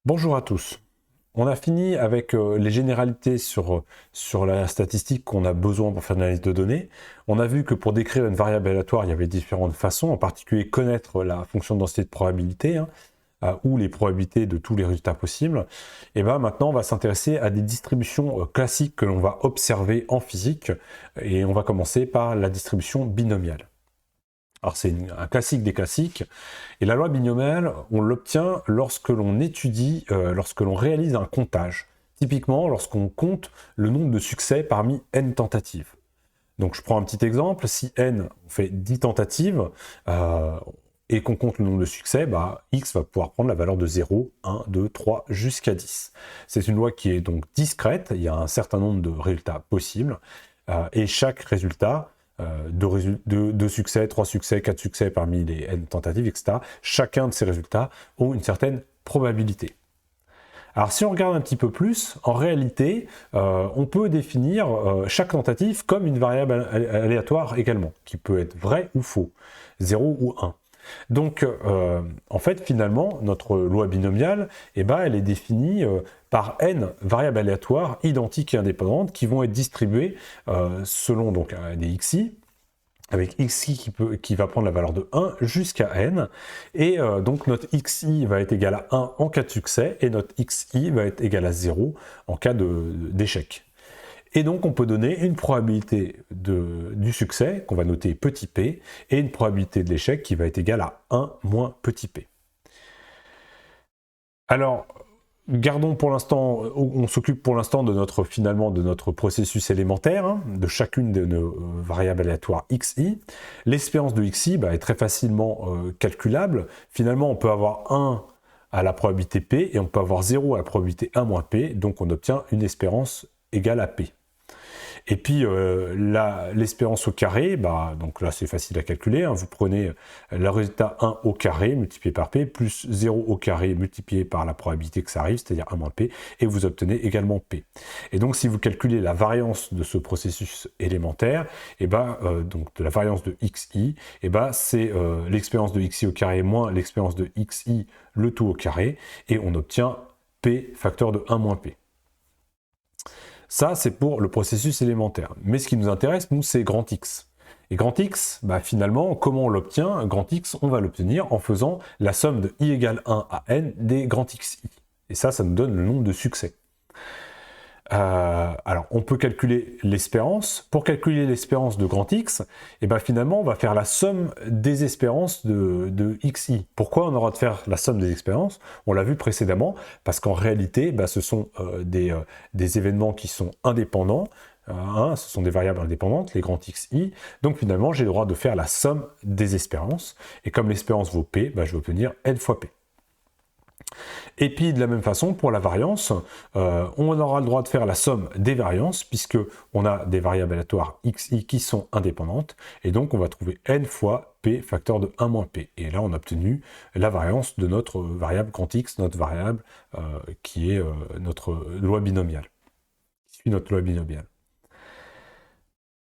Bonjour à tous. On a fini avec les généralités sur la statistique qu'on a besoin pour faire une analyse de données. On a vu que pour décrire une variable aléatoire, il y avait différentes façons, en particulier connaître la fonction de densité de probabilité, ou les probabilités de tous les résultats possibles. Et bien maintenant, on va s'intéresser à des distributions classiques que l'on va observer en physique, et on va commencer par la distribution binomiale. Alors c'est un classique des classiques, et la loi binomiale, on l'obtient lorsque l'on étudie, lorsque l'on réalise un comptage. Typiquement, lorsqu'on compte le nombre de succès parmi n tentatives. Donc je prends un petit exemple, si n on fait 10 tentatives, et qu'on compte le nombre de succès, x va pouvoir prendre la valeur de 0, 1, 2, 3, jusqu'à 10. C'est une loi qui est donc discrète, il y a un certain nombre de résultats possibles, et chaque résultat, 2 succès, 3 succès, 4 succès parmi les n tentatives, etc., chacun de ces résultats ont une certaine probabilité. Alors si on regarde un petit peu plus, en réalité, on peut définir chaque tentative comme une variable aléatoire également, qui peut être vrai ou faux, 0 ou 1. Donc, en fait, finalement, notre loi binomiale, elle est définie par n variables aléatoires identiques et indépendantes qui vont être distribuées selon donc, des xi, avec xi qui va prendre la valeur de 1 jusqu'à n, et donc notre xi va être égal à 1 en cas de succès, et notre xi va être égal à 0 en cas d'échec. Et donc on peut donner une probabilité du succès, qu'on va noter petit p, et une probabilité de l'échec qui va être égale à 1 moins petit p. Alors, gardons pour l'instant, on s'occupe pour l'instant de notre processus élémentaire, de chacune de nos variables aléatoires xi. L'espérance de xi est très facilement calculable. Finalement, on peut avoir 1 à la probabilité p et on peut avoir 0 à la probabilité 1 moins p, donc on obtient une espérance égale à p. Et puis l'espérance au carré, donc là c'est facile à calculer, vous prenez le résultat 1 au carré multiplié par p, plus 0 au carré multiplié par la probabilité que ça arrive, c'est-à-dire 1 moins p, et vous obtenez également p. Et donc si vous calculez la variance de ce processus élémentaire, donc de la variance de xi, c'est l'expérience de xi au carré moins l'expérience de xi, le tout au carré, et on obtient p facteur de 1 moins p. Ça, c'est pour le processus élémentaire. Mais ce qui nous intéresse, nous, c'est grand X. Et grand X, finalement, comment on l'obtient? Grand X, on va l'obtenir en faisant la somme de i égale 1 à n des grands xi. Et ça nous donne le nombre de succès. Alors, on peut calculer l'espérance. Pour calculer l'espérance de grand X, finalement, on va faire la somme des espérances de xi. Pourquoi on aura de faire la somme des espérances? On l'a vu précédemment, parce qu'en réalité, ce sont des événements qui sont indépendants. Ce sont des variables indépendantes, les grands xi. Donc finalement, j'ai le droit de faire la somme des espérances. Et comme l'espérance vaut p, je vais obtenir n fois p. Et puis de la même façon, pour la variance, on aura le droit de faire la somme des variances, puisque on a des variables aléatoires xi qui sont indépendantes, et donc on va trouver n fois p facteur de 1 moins p. Et là, on a obtenu la variance de notre variable grand X, notre variable qui est notre loi binomiale, qui suit notre loi binomiale.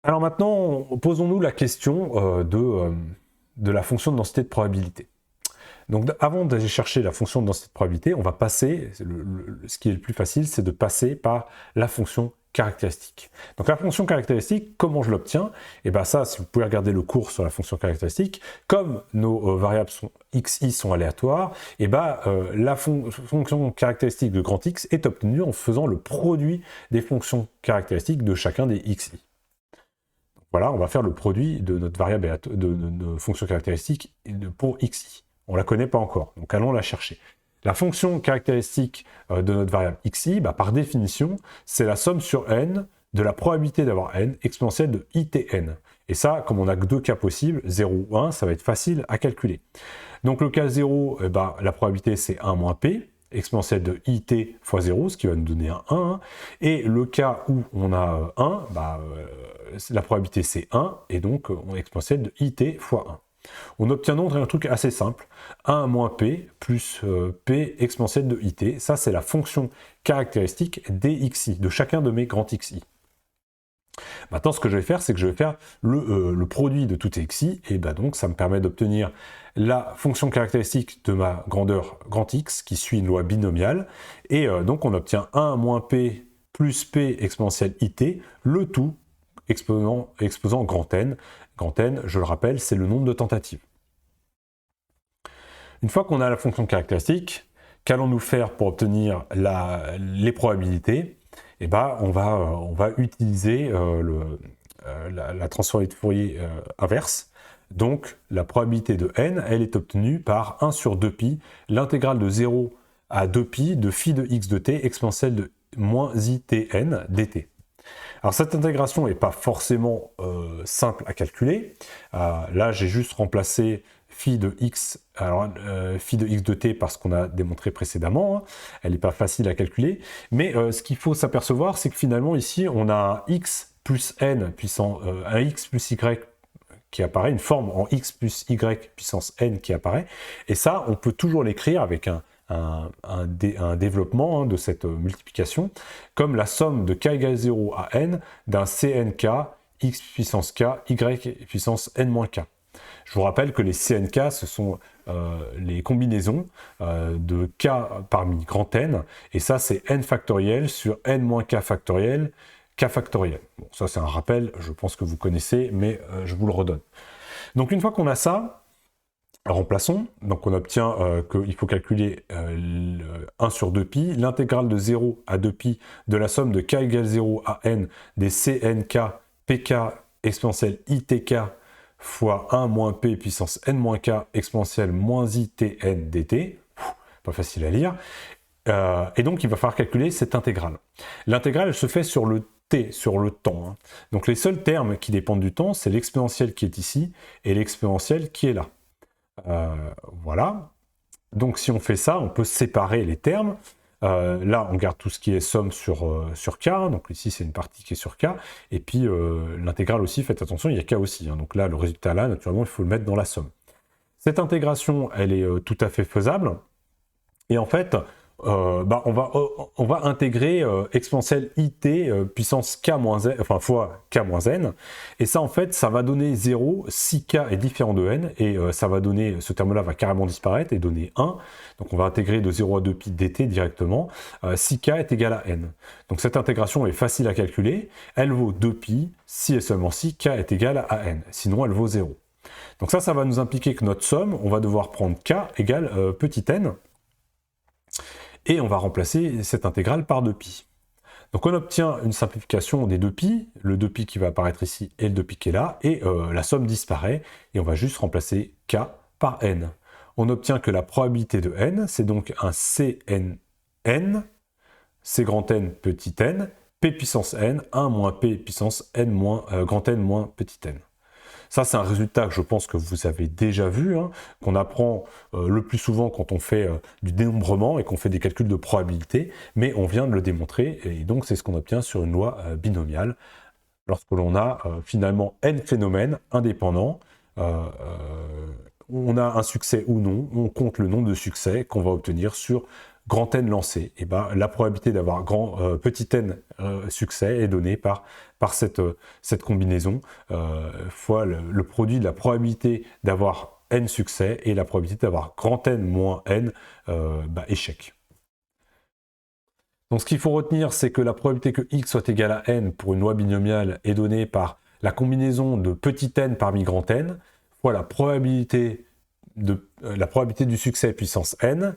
Alors maintenant, posons-nous la question de la fonction de densité de probabilité. Donc avant d'aller chercher la fonction de densité de probabilité, on va passer, ce qui est le plus facile, c'est de passer par la fonction caractéristique. Donc la fonction caractéristique, comment je l'obtiens? Ça, si vous pouvez regarder le cours sur la fonction caractéristique, comme nos variables xi sont aléatoires, la fonction caractéristique de grand X est obtenue en faisant le produit des fonctions caractéristiques de chacun des xi. Voilà, on va faire le produit de notre variable de nos fonctions caractéristiques pour xi. On ne la connaît pas encore, donc allons la chercher. La fonction caractéristique de notre variable xi, par définition, c'est la somme sur n de la probabilité d'avoir n exponentielle de itn. Et ça, comme on n'a que deux cas possibles, 0 ou 1, ça va être facile à calculer. Donc le cas 0, la probabilité c'est 1 moins p, exponentielle de it fois 0, ce qui va nous donner un 1. Et le cas où on a 1, la probabilité c'est 1, et donc on est exponentielle de it fois 1. On obtient donc un truc assez simple, 1 moins p plus p exponentielle de it. Ça, c'est la fonction caractéristique des xi, de chacun de mes grands xi. Maintenant, ce que je vais faire, c'est que je vais faire le produit de tout xi, et ben donc ça me permet d'obtenir la fonction caractéristique de ma grandeur grand X, qui suit une loi binomiale, et donc on obtient 1 moins p plus p exponentielle it, le tout exposant grand N. Grand N, je le rappelle, c'est le nombre de tentatives. Une fois qu'on a la fonction caractéristique, qu'allons-nous faire pour obtenir les probabilités? Eh ben, on va utiliser la transformée de Fourier inverse. Donc, la probabilité de n, elle est obtenue par 1 sur 2pi, l'intégrale de 0 à 2pi de phi de x de t exponentielle de moins itn dt. Alors, cette intégration n'est pas forcément simple à calculer. Là, j'ai juste remplacé phi de x, phi de x de t parce qu'on a démontré précédemment, hein. Elle n'est pas facile à calculer, mais ce qu'il faut s'apercevoir, c'est que finalement ici, on a un x plus n puissant, un x plus y qui apparaît, une forme en x plus y puissance n qui apparaît, et ça, on peut toujours l'écrire avec un développement de cette multiplication, comme la somme de k égale 0 à n d'un cnk x puissance k, y puissance n-k. Je vous rappelle que les CNK, ce sont les combinaisons de k parmi grand N, et ça c'est n factoriel sur n-k factoriel, k factoriel. Bon, ça c'est un rappel, je pense que vous connaissez, mais je vous le redonne. Donc une fois qu'on a ça, remplaçons, donc on obtient qu'il faut calculer 1 sur 2pi, l'intégrale de 0 à 2pi de la somme de k égale 0 à n des CNK, pk exponentielle itk fois 1 moins p puissance n-k exponentielle moins itn dt, pas facile à lire, et donc il va falloir calculer cette intégrale. L'intégrale, elle se fait sur le t, sur le temps, hein. Donc les seuls termes qui dépendent du temps, c'est l'exponentielle qui est ici, et l'exponentielle qui est là. Voilà. Donc si on fait ça, on peut séparer les termes. Là, on garde tout ce qui est somme sur k, donc ici c'est une partie qui est sur k, et puis l'intégrale aussi, faites attention, il y a k aussi, hein. Donc là, le résultat là, naturellement, il faut le mettre dans la somme. Cette intégration, elle est tout à fait faisable, et en fait, on va intégrer exponentielle it puissance k moins n, enfin fois k moins n, et ça en fait ça va donner 0 si k est différent de n, et ça va donner, ce terme là va carrément disparaître et donner 1, donc on va intégrer de 0 à 2pi dt directement, si k est égal à n. Donc cette intégration est facile à calculer, elle vaut 2pi si et seulement si k est égal à n, sinon elle vaut 0. Donc ça va nous impliquer que notre somme, on va devoir prendre k égale petit n, et on va remplacer cette intégrale par 2pi. Donc on obtient une simplification des 2pi, le 2pi qui va apparaître ici et le 2pi qui est là, et la somme disparaît, et on va juste remplacer k par n. On obtient que la probabilité de n, c'est donc un cnn, c grand N petit n, p puissance n, 1 moins p puissance n moins grand N moins petit n. Ça, c'est un résultat que je pense que vous avez déjà vu, hein, qu'on apprend le plus souvent quand on fait du dénombrement et qu'on fait des calculs de probabilité, mais on vient de le démontrer, et donc c'est ce qu'on obtient sur une loi binomiale, lorsque l'on a finalement n phénomènes indépendants, on a un succès ou non, on compte le nombre de succès qu'on va obtenir sur grand N lancé, et ben, la probabilité d'avoir petit n succès est donnée par cette combinaison fois le produit de la probabilité d'avoir n succès et la probabilité d'avoir grand N moins n échec. Donc ce qu'il faut retenir, c'est que la probabilité que x soit égal à n pour une loi binomiale est donnée par la combinaison de petit n parmi grand N fois la probabilité du succès puissance n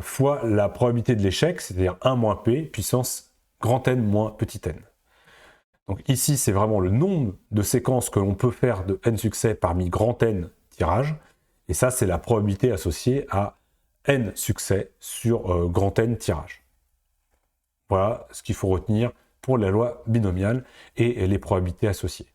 fois la probabilité de l'échec, c'est-à-dire 1 moins p puissance grand N moins petit n. Donc ici, c'est vraiment le nombre de séquences que l'on peut faire de n succès parmi grand N tirages, et ça, c'est la probabilité associée à n succès sur grand N tirages. Voilà ce qu'il faut retenir pour la loi binomiale et les probabilités associées.